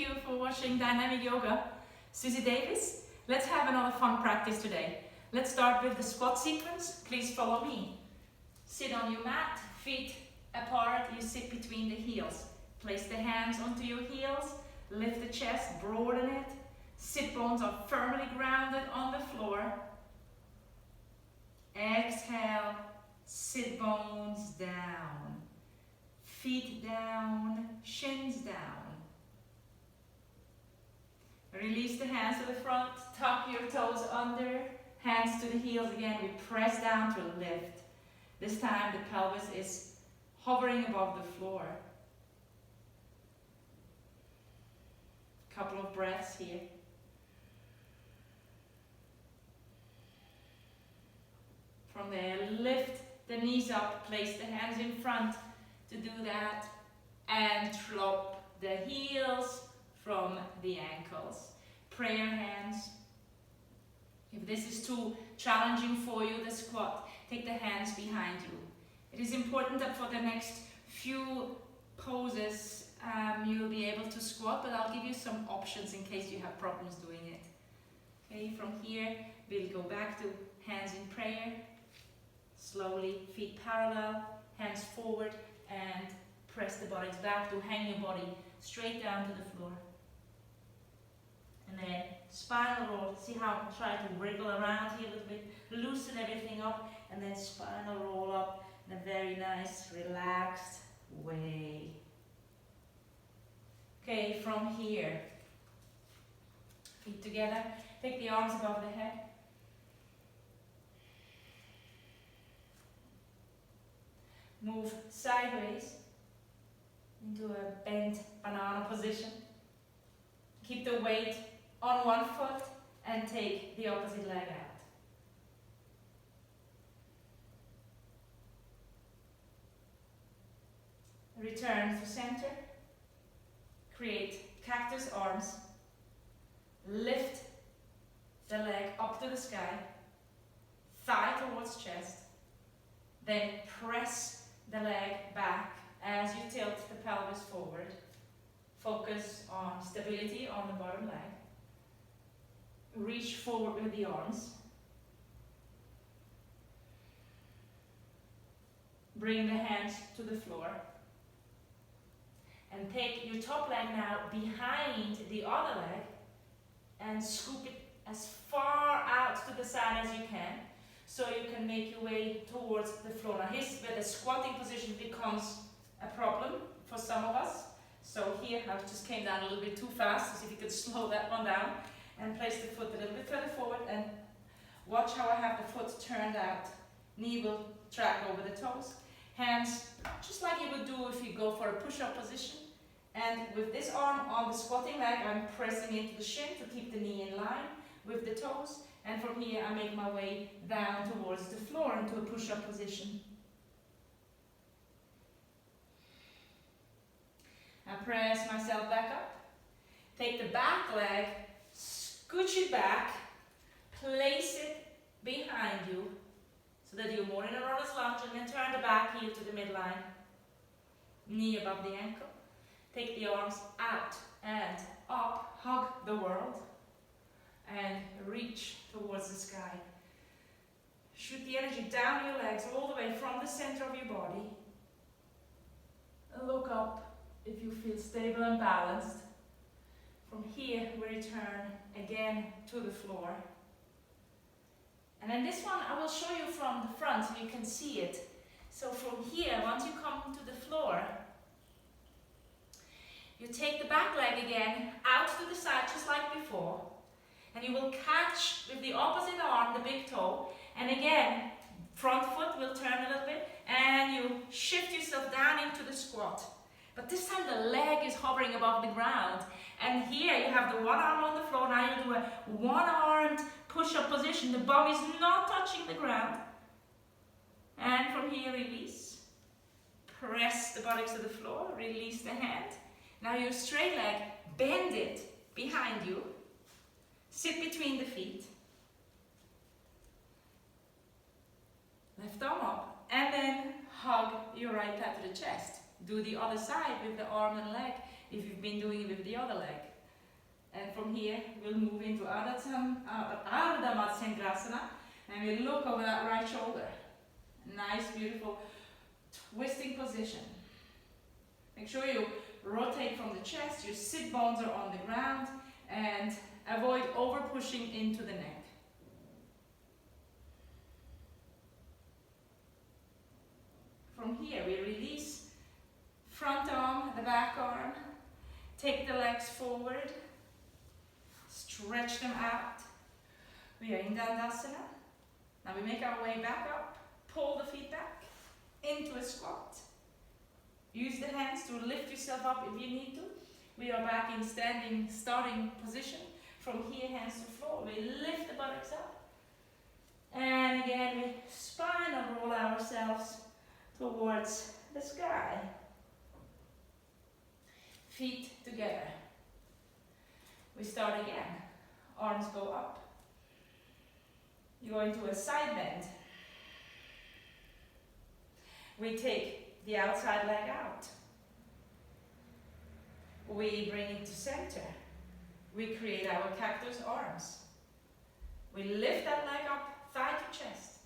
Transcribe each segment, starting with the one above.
you for watching Dynamic Yoga. Susi Davies. Let's have another fun practice today. Let's start with the squat sequence. Please follow me. Sit on your mat, feet apart, you sit between the heels. Place the hands onto your heels, lift the chest, broaden it. Sit bones are firmly grounded on the floor. Exhale, sit bones down. Feet down, shins down. Release the hands to the front, tuck your toes under, hands to the heels again. We press down to lift. This time the pelvis is hovering above the floor. Couple of breaths here. From there, lift the knees up, place the hands in front to do that, and drop the heels from the ankles. Prayer hands. If this is too challenging for you, the squat, take the hands behind you. It is important that for the next few poses you'll be able to squat, but I'll give you some options in case you have problems doing it. Okay, from here we'll go back to hands in prayer. Slowly, feet parallel, hands forward, and press the bodies back to hang your body straight down to the floor. And then spinal roll. See how I'm trying to wriggle around here a little bit, loosen everything up, and then spinal roll up in a very nice, relaxed way. Okay, from here, feet together, take the arms above the head. Move sideways into a bent banana position. Keep the weight on one foot and take the opposite leg out. Return to center. Create cactus arms. Lift the leg up to the sky. Thigh towards chest. Then press the leg back as you tilt the pelvis forward. Focus on stability on the bottom leg. Reach forward with the arms. Bring the hands to the floor. And take your top leg now behind the other leg and scoop it as far out to the side as you can, so you can make your way towards the floor. Now here's where the squatting position becomes a problem for some of us. So here I just came down a little bit too fast, so see if you could slow that one down and place the foot a little bit further forward, and watch how I have the foot turned out. Knee will track over the toes. Hands just like you would do if you go for a push-up position. And with this arm on the squatting leg, I'm pressing into the shin to keep the knee in line with the toes. And from here I make my way down towards the floor into a push-up position. I press myself back up. Take the back leg, scooch it back, place it behind you so that you're more in a runner's lunge, and then turn the back heel to the midline. Knee above the ankle. Take the arms out and up, hug the world, and reach towards the sky. Shoot the energy down your legs all the way from the center of your body. And look up if you feel stable and balanced. From here we return again to the floor. And then this one I will show you from the front so you can see it. So from here, once you come to the floor, you take the back leg again out to the side just like before, and you will catch with the opposite arm the big toe, and again front foot will turn a little bit and you shift yourself down into the squat. But this time the leg is hovering above the ground, and here you have the one arm on the floor. Now you do a one-armed push-up position. The bum is not touching the ground, and from here release. Press the buttocks to the floor, release the hand. Now your straight leg, bend it behind you, sit between the feet, left arm up, and then hug your right thigh to the chest. Do the other side with the arm and leg if you've been doing it with the other leg. And from here, we'll move into Ardha Matsyendrasana, and we look over that right shoulder. Nice, beautiful twisting position. Make sure you rotate from the chest, your sit bones are on the ground, and avoid over pushing into the neck. From here, we release front arm, the back arm, take the legs forward, stretch them out. We are in Dandasana. Now we make our way back up, pull the feet back into a squat. Use the hands to lift yourself up if you need to. We are back in standing, starting position. From here, hands to floor. We lift the buttocks up. And again, we spinal roll ourselves towards the sky. Feet together. We start again. Arms go up. You go into a side bend. We take the outside leg out. We bring it to center. We create our cactus arms. We lift that leg up, thigh to chest.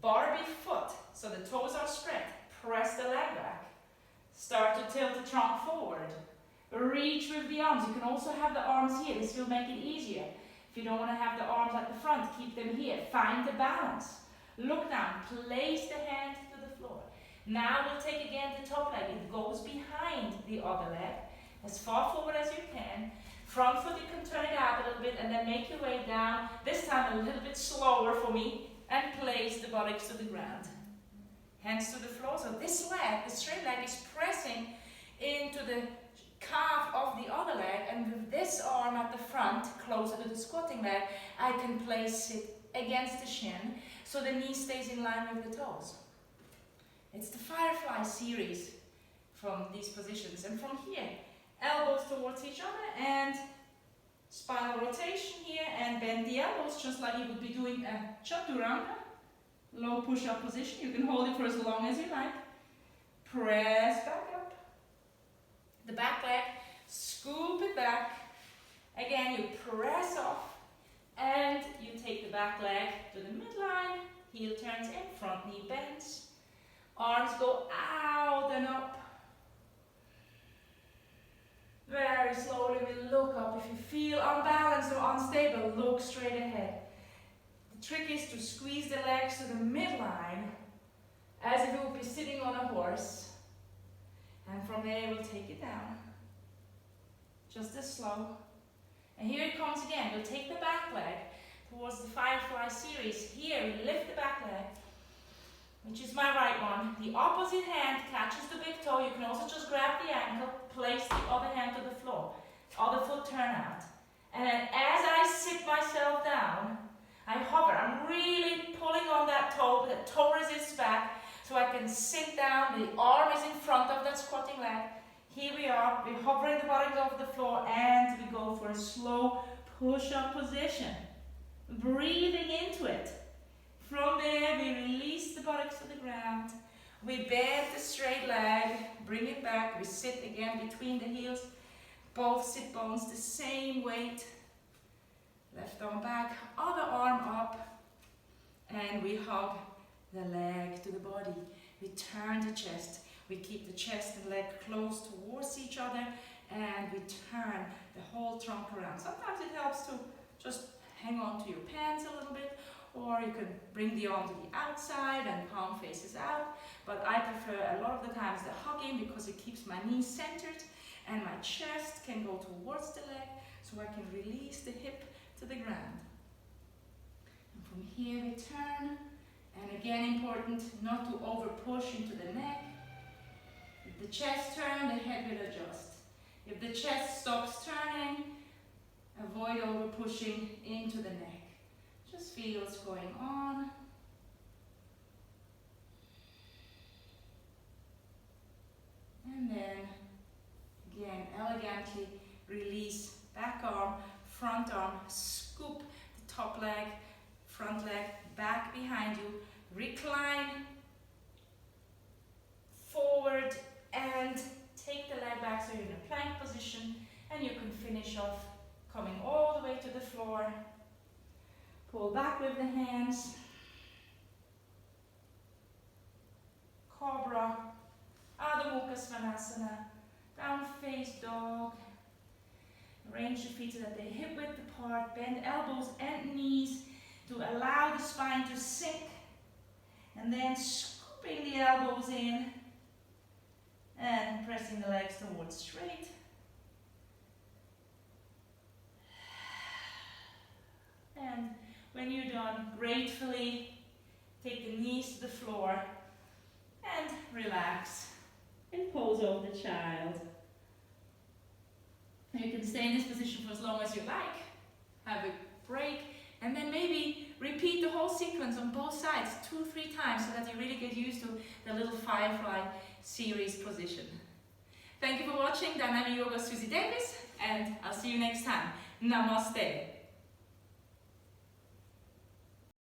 Barbie foot, so the toes are spread. Press the leg back. Start to tilt the trunk forward. Reach with the arms. You can also have the arms here. This will make it easier. If you don't want to have the arms at the front, keep them here. Find the balance. Look down. Place the hand to the floor. Now we'll take again the top leg. It goes behind the other leg. As far forward as you can. Front foot, you can turn it out a little bit and then make your way down. This time a little bit slower for me. And place the buttocks to the ground. Hands to the floor. So this leg, the straight leg, is pressing into the calf of the other leg, and with this arm at the front, closer to the squatting leg, I can place it against the shin, so the knee stays in line with the toes. It's the firefly series from these positions, and from here, elbows towards each other, and spinal rotation here, and bend the elbows, just like you would be doing a chaturanga, low push-up position. You can hold it for as long as you like. Press back up. The back leg, scoop it back. Again, you press off and you take the back leg to the midline. Heel turns in, front knee bends. Arms go out and up. Very slowly we look up. If you feel unbalanced or unstable, look straight ahead. The trick is to squeeze the legs to the midline as if you would be sitting on a horse. And from there, we'll take it down. Just as slow. And here it comes again. We'll take the back leg towards the firefly series. Here, we lift the back leg, which is my right one. The opposite hand catches the big toe. You can also just grab the ankle, place the other hand to the floor. Other foot turn out. And then as I sit myself down, I hover. I'm really pulling on that toe. The toe resists back. So I can sit down, the arm is in front of that squatting leg. Here we are, we're hovering the buttocks off the floor, and we go for a slow push-up position. Breathing into it. From there, we release the buttocks to the ground. We bend the straight leg, bring it back. We sit again between the heels. Both sit bones the same weight. Left arm back, other arm up. And we hug the leg to the body. We turn the chest. We keep the chest and leg close towards each other, and we turn the whole trunk around. Sometimes it helps to just hang on to your pants a little bit, or you can bring the arm to the outside and palm faces out. But I prefer a lot of the times the hugging because it keeps my knees centered and my chest can go towards the leg, so I can release the hip to the ground. And from here we turn. And again, important not to over push into the neck. If the chest turns, the head will adjust. If the chest stops turning, avoid over pushing into the neck. Just feel what's going on. And then, again, elegantly release back arm, front arm, scoop the top leg, front leg, back behind you, recline, forward, and take the leg back so you're in a plank position, And you can finish off coming all the way to the floor. Pull back with the hands. Cobra, Adho Mukha Svanasana, down face dog. Arrange your feet so that they're hip width apart. Bend elbows and knees to allow the spine to sink. And then scooping the elbows in and pressing the legs towards straight. And when you're done, gratefully take the knees to the floor and relax and pose over the child. You can stay in this position for as long as you like. Have a break and then maybe repeat the whole sequence on both sides 2-3 times so that you really get used to the little firefly series position. Thank you for watching Dynamic Yoga Susi Davies, and I'll see you next time. Namaste.